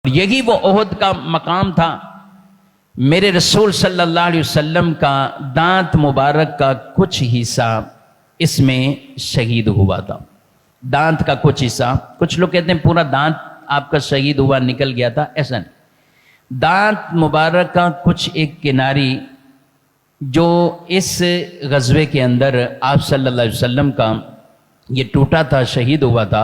یہی وہ احد کا مقام تھا۔ میرے رسول صلی اللہ علیہ وسلم کا دانت مبارک کا کچھ حصہ اس میں شہید ہوا تھا۔ دانت کا کچھ حصہ، کچھ لوگ کہتے ہیں پورا دانت آپ کا شہید ہوا نکل گیا تھا، ایسا نہیں۔ دانت مبارک کا کچھ ایک کناری جو اس غزوے کے اندر آپ صلی اللہ علیہ وسلم کا یہ ٹوٹا تھا، شہید ہوا تھا،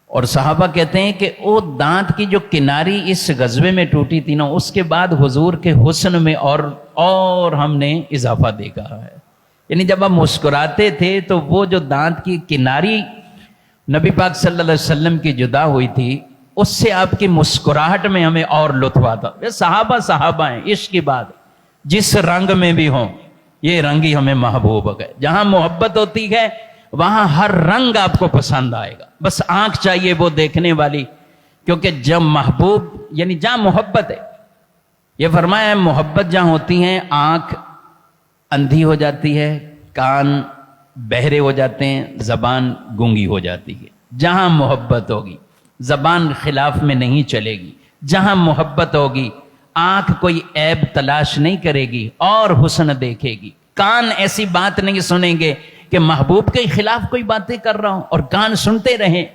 اور صحابہ کہتے ہیں کہ وہ دانت کی جو کناری اس غزوے میں ٹوٹی تھی نا، اس کے بعد حضور کے حسن میں اور ہم نے اضافہ دیکھا ہے۔ یعنی جب آپ مسکراتے تھے تو وہ جو دانت کی کناری نبی پاک صلی اللہ علیہ وسلم کی جدا ہوئی تھی، اس سے آپ کی مسکراہٹ میں ہمیں اور لطف آتا۔ صحابہ ہیں، عشق کی بات، جس رنگ میں بھی ہوں، یہ رنگ ہی ہمیں محبوب ہے۔ جہاں محبت ہوتی ہے وہاں ہر رنگ آپ کو پسند آئے گا، بس آنکھ چاہیے وہ دیکھنے والی، کیونکہ جب محبوب یعنی جہاں محبت ہے، یہ فرمایا ہے محبت جہاں ہوتی ہے آنکھ اندھی ہو جاتی ہے، کان بہرے ہو جاتے ہیں، زبان گونگی ہو جاتی ہے۔ جہاں محبت ہوگی زبان خلاف میں نہیں چلے گی، جہاں محبت ہوگی آنکھ کوئی عیب تلاش نہیں کرے گی اور حسن دیکھے گی، کان ایسی بات نہیں سنیں گے کہ محبوب کے خلاف کوئی باتیں کر رہا ہوں اور کان سنتے رہیں۔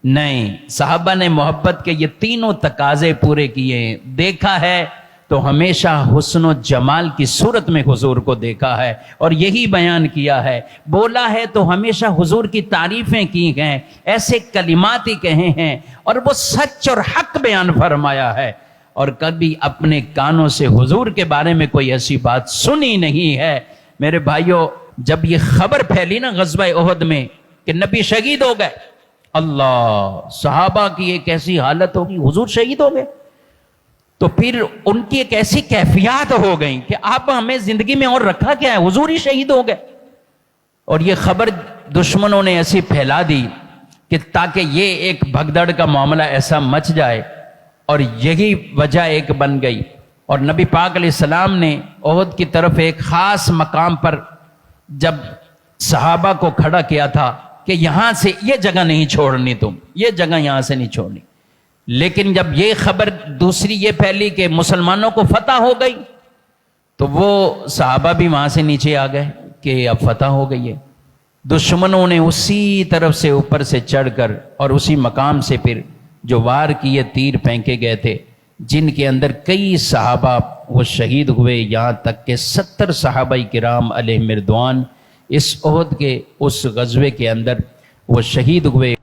نہیں، صحابہ نے محبت کے یہ تینوں تقاضے پورے کیے ہیں۔ دیکھا ہے تو ہمیشہ حسن و جمال کی صورت میں حضور کو دیکھا ہے اور یہی بیان کیا ہے۔ بولا ہے تو ہمیشہ حضور کی تعریفیں کی ہیں، ایسے کلمات ہی کہے ہیں، اور وہ سچ اور حق بیان فرمایا ہے، اور کبھی اپنے کانوں سے حضور کے بارے میں کوئی ایسی بات سنی نہیں ہے۔ میرے بھائیوں، جب یہ خبر پھیلی نا غزوہ احد میں کہ نبی شہید ہو گئے، اللہ، صحابہ کی ایک ایسی حالت ہوگی، حضور شہید ہو گئے، تو پھر ان کی ایک ایسی کیفیات ہو گئیں کہ آپ ہمیں زندگی میں اور رکھا کیا ہے، حضور ہی شہید ہو گئے۔ اور یہ خبر دشمنوں نے ایسی پھیلا دی کہ تاکہ یہ ایک بھگدڑ کا معاملہ ایسا مچ جائے، اور یہی وجہ ایک بن گئی۔ اور نبی پاک علیہ السلام نے احد کی طرف ایک خاص مقام پر جب صحابہ کو کھڑا کیا تھا کہ یہاں سے یہ جگہ نہیں چھوڑنی، تم یہ جگہ یہاں سے نہیں چھوڑنی، لیکن جب یہ خبر دوسری یہ پھیلی کہ مسلمانوں کو فتح ہو گئی، تو وہ صحابہ بھی وہاں سے نیچے آ گئے کہ اب فتح ہو گئی ہے۔ دشمنوں نے اسی طرف سے اوپر سے چڑھ کر اور اسی مقام سے پھر جو وار کیے، تیر پھینکے گئے تھے، جن کے اندر کئی صحابہ وہ شہید ہوئے، یہاں تک کہ 70 صحابہ کرام علیہم رضوان اس احد کے اس غزوے کے اندر وہ شہید ہوئے۔